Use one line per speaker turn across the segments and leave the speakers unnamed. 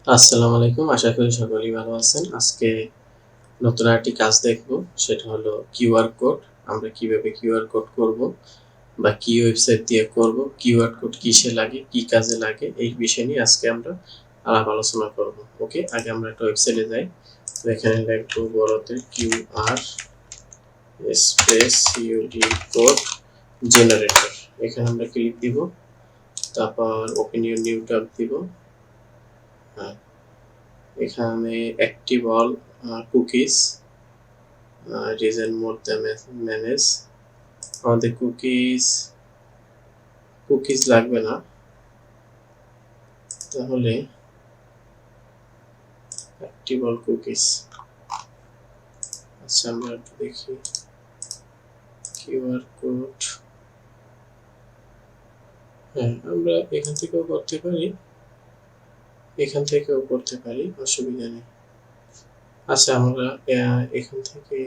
আসসালামু আলাইকুম, আশা করি সকলেই ভালো আছেন। আজকে নতুন আরেকটি কাজ দেখব, সেটা হলো কিউআর কোড। আমরা কিভাবে কিউআর কোড করব বা কি ওয়েবসাইট দিয়ে করব, কিউআর কোড কিসে লাগে, কি কাজে লাগে, এই বিষয় নিয়ে আজকে আমরা আলাপ আলোচনা করব। ওকে, আগে আমরা একটা ওয়েবসাইটে যাই। তো এখানে লিখব বড়তে QR space UD code generator. এখানে আমরা ক্লিক দিব, তারপর ওপেন ইউর নিউ ট্যাব দিব। হ্যাঁ, এখানে active all cookies reason mode manage. আমাদের কুকিজ লাগবে না, তাহলে অ্যাক্টিভ অল কুকিজ। আচ্ছা, আমরা একটু দেখি কিউআর কোড। হ্যাঁ, আমরা এখান থেকেও করতে পারি, অসুবিধা নেই। আচ্ছা, আমরা এখান থেকে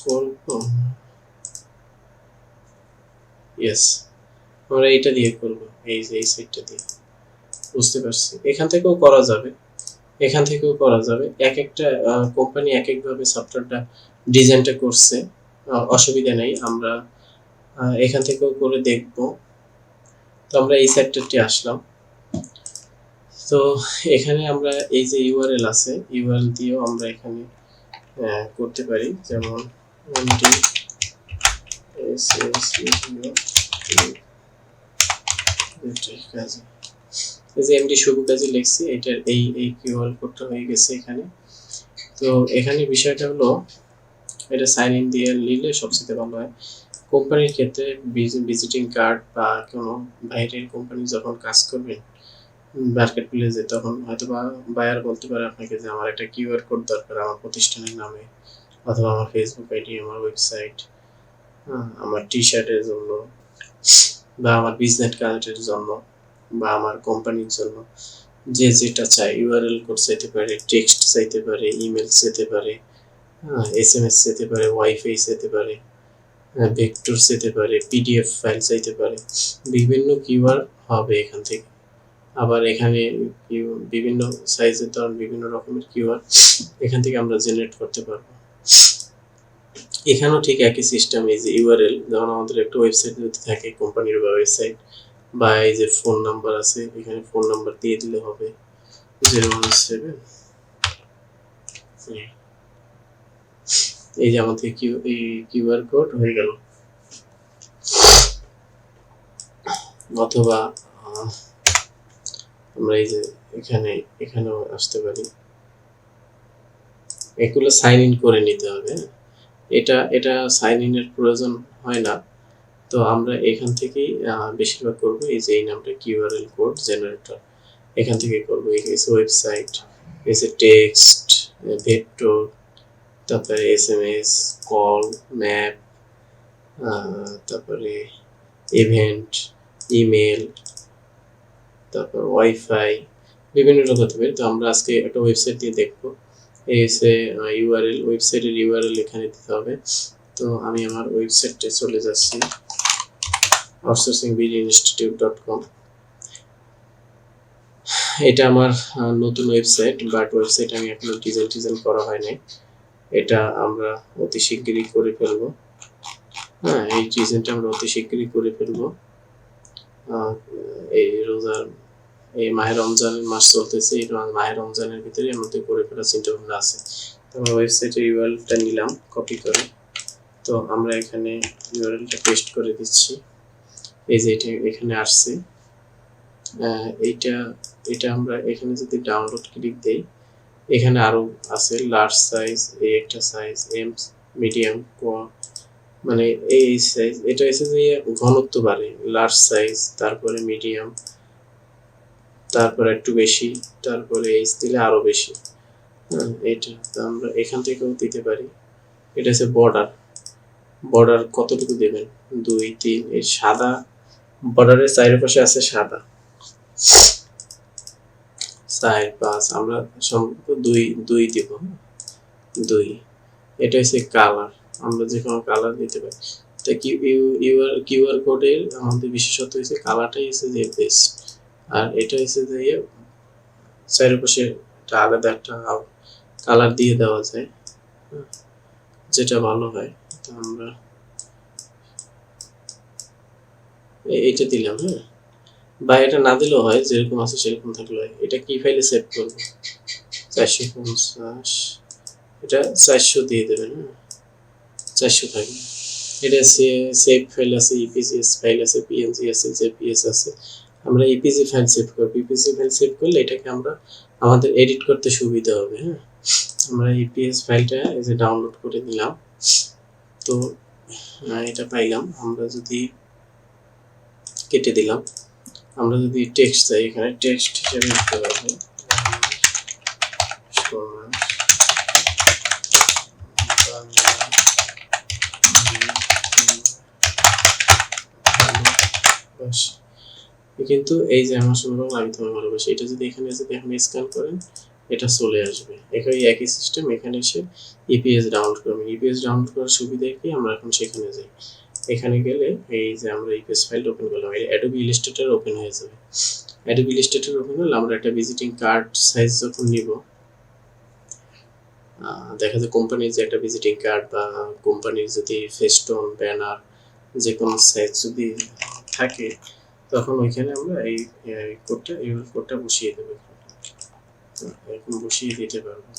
করব। ইয়েস, আমরা এইটা দিয়ে করব, এই যে এই সাইটটা দিয়ে। বুঝতে পারছি, এখান থেকেও করা যাবে, এক একটা কোম্পানি এক একভাবে সফটওয়্যারটা ডিজাইনটা করছে। অসুবিধা নেই, আমরা এখান থেকেও করে দেখব। তো আমরা এই সেক্টরটি আসলাম। তো এখানে আমরা এই যে ইউআরএল আছে, ইউআরএল দিয়েও আমরা এখানে করতে পারি, যেমন md কাজী। এই যে এমডি শুভ কাজী লিখছি, এটার এই কিউআর কোডটা হয়ে গেছে এখানে। তো এখানে বিষয়টা হলো, এটা সাইন ইন দিয়ে নিলে সবচেয়ে ভালো হয়। কোম্পানির ক্ষেত্রে ভিজিটিং কার্ড বা কোনো বাইরের কোম্পানি যখন কাজ করবেন মার্কেট প্লেসে, তখন হয়তো বা বায়ার বলতে পারে আপনাকে যে আমার একটা কিউআর কোড দরকার আমার প্রতিষ্ঠানের নামে, অথবা আমার ফেসবুক আইডি, আমার ওয়েবসাইট, আমার টি শার্টের জন্য, বা আমার বিজনেস কার্ডের জন্য, বা আমার কোম্পানির জন্য, যে যেটা চাই ইউআরএল কোড চাইতে পারে, টেক্সট চাইতে পারে, ইমেল চাইতে পারে, এসএমএস চাইতে পারে, ওয়াইফাই চাইতে পারে, ভেক্টর চাইতে পারে, পিডিএফ ফাইল চাইতে পারে। বিভিন্ন কিওয়ার্ড হবে এখান থেকে। আবার এখানে বিভিন্ন সাইজের ধরুন বিভিন্ন রকমের কিওয়ার্ড এখান থেকে আমরা জেনারেট করতে পারবো। এখানেও ঠিক একই সিস্টেম। এই যে ইউআরএল, যেমন আমাদের একটা ওয়েবসাইট যদি থাকে, কোম্পানির ওয়েবসাইট, বা এই যে ফোন নাম্বার আছে, এখানে ফোন নাম্বার দিয়ে দিলে হবে 017। এই যে আমাদের কিউআর কোড হয়ে গেল। অথবা আমরা এই যে এখানেও আসতে পারি, এগুলো সাইন ইন করে নিতে হবে। এটা সাইন ইনের প্রয়োজন হয় না। তো আমরা এখান থেকেই বেশিরভাগ করব। এই যে এই নামটা কিউআরএল কোড জেনারেটর, এখান থেকে করব। এই ওয়েবসাইট, এই যে টেক্সট, ভেক্টর, তারপরে এসএমএস, কল, ম্যাপ, তারপরে ইভেন্ট, ইমেল, তারপর ওয়াইফাই, বিভিন্ন রকম হতে পারে। তো আমরা আজকে একটা ওয়েবসাইট দিয়ে দেখব। এই হচ্ছে ইউআরএল, ওয়েবসাইটের ইউআরএল এখানে দিতে হবে। তো আমি আমার ওয়েবসাইটে চলে যাচ্ছি, outsourcingbdinstitute.com। এটা আমার নতুন ওয়েবসাইট, বাট ওয়েবসাইট আমি এখনো ডিজাইন করা হয় নাই। এটা আমরা অতি শিগগিরই করে ফেলবো। হ্যাঁ, এই ডিজাইনটা আমরা অতি শিগগিরই করে ফেলবো। এই রোজার, এই মাহে রমজানের মাস চলতেছে, এই মাহে রমজানের ভিতরে আমাদের করে ফেলার চিন্তা ভাবনা আছে। তো আমরা ওয়েবসাইটের ইউআরএলটা নিলাম কপি করে। তো আমরা এখানে ইউআরএলটা পেস্ট করে দিচ্ছি। এই যে এটা এখানে আসছে, এটা আমরা এখানে যদি ডাউনলোড ক্লিক দেই, এখানে আরো আছে লার্জ সাইজ, এই একটা সাইজ, এম মিডিয়াম, মানে এই সাইজ। এটা এসে যে ঘনত্ব বাড়ে, লার্জ সাইজ, তারপরে মিডিয়াম, তারপরে একটু বেশি, তারপরে এইচ দিলে আরো বেশি। এটা তো আমরা এখান থেকেও দিতে পারি। এটা হচ্ছে বর্ডার কতটুকু দেবেন, 2, 3। এই সাদা বর্ডারের চারিপাশে আছে সাদা 4, 5, আমরা সম্ভবত 2 দিব। 2, এটা হচ্ছে কালার, আমরা যে কোনো কালার দিতে পারি। তা কিউআর কোডের আমাদের বিশেষত্ব হচ্ছে কালারটাই হচ্ছে যে বেস্ট। আর এটা হচ্ছে যে চারপাশে একটা আলাদা একটা কালার দিয়ে দেওয়া যায়, যেটা ভালো হয়। তো আমরা এইটা দিলাম, হ্যাঁ, বা এটা না দিলেও হয়, যেরকম আছে সেরকম থাকলে হয়। এটা কি ফাইলে সেভ করব? 450, এটা 400 দিয়ে দেবেন, হ্যাঁ, 400 থাকবে। এটা সেভ ফাইল আছে, ইপিজিএস ফাইল আছে, পিএনজি আছে, জেপিএস আছে। আমরা ইপিজি ফাইল সেভ করব। ইপিজি ফাইল সেভ করলে এটাকে আমরা আমাদের এডিট করতে সুবিধা হবে, হ্যাঁ। আমরা ইপিএস ফাইলটা এই যে ডাউনলোড করে নিলাম। তো এটা পাইলাম। আমরা যদি কেটে দিলাম, আমরা যদি টেক্সট চাই, এখানে টেক্সট হিসেবে দিতে পারবো কিন্তু এই যে আমার সুন্দর আমি তোমার ভালোবাসি, এটা যদি এখানে স্ক্যান করেন এটা চলে আসবে। এখানে একই সিস্টেম, এখানে এসে ইপিএস ডাউনলোড করবেন। ইপিএস ডাউনলোড করার সুবিধা কি, আমরা এখন সেখানে যাই। এখানে গেলে এই যে আমরা ইপিএস ফাইল ওপেন করলাম, এই অ্যাডোবি ইলাস্ট্রেটর ওপেন হয়ে যাবে। অ্যাডোবি ইলাস্ট্রেটর ওপেন হলে আমরা একটা ভিজিটিং কার্ড সাইজ যখন নিব, দেখা যায় কোম্পানির যে একটা ভিজিটিং কার্ড বা কোম্পানির যদি ফেস্টুন, ব্যানার, যে কোনো সাইজ যদি থাকে, তখন ওইখানে আমরা এই কোডটা বসিয়ে দেবো। এরকম বসিয়ে দিতে পারবো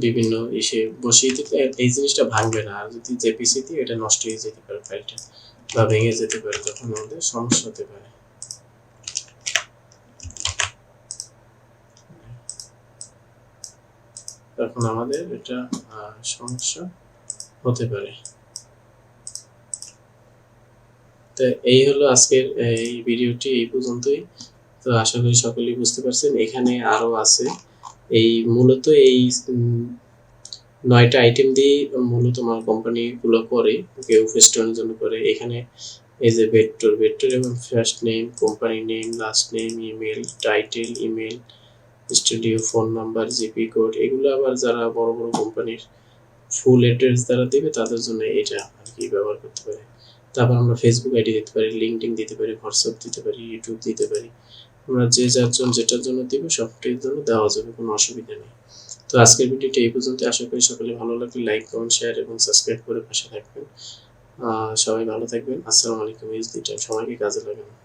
বিভিন্ন ইসে বসিয়ে দিতে। এই জিনিসটা ভাঙবে না, আর যদি জেপিসি দিয়ে এটা নষ্ট হয়ে যেতে পারে ফাইলটা, বা ভেঙে যেতে পারে, তখন আমাদের সমস্যা হতে পারে। তখন আমাদের এটা সমস্যা হতে পারে। তো এই হলো আজকের এই ভিডিওটি, এই পর্যন্তই। তো আশা করি সকলেই বুঝতে পারছেন। এখানে আরও আছে, এই মূলত এই 9টা আইটেম দিয়ে মূলত আমার কোম্পানিগুলো করে, কেউ ফেস্টনের জন্য করে। এখানে এই যে ভেক্টর এবং first name, company name, last name, email, title, email, studio, phone number, GP code, এগুলো আবার যারা বড় বড় কোম্পানির ফুল অ্যাড্রেস যারা দেবে তাদের জন্য এটা আর কি ব্যবহার করতে পারে। তারপর আমরা ফেসবুক আইডি দিতে পারি, লিঙ্কডইন দিতে পারি, হোয়াটসঅ্যাপ দিতে পারি, ইউটিউব দিতে পারি। আমরা যে যারজন যেটার জন্য দিব সবটির জন্য দেওয়া যাবে, কোনো অসুবিধা নেই। তো আজকের ভিডিওটি এই পর্যন্ত। আশা করি সকলে ভালো লাগলে লাইক, কমেন্ট, শেয়ার এবং সাবস্ক্রাইব করে পাশে থাকবেন। সবাই ভালো থাকবেন। আসসালামু আলাইকুম। ইউজ দি টাইম, সময়কে কাজে লাগান।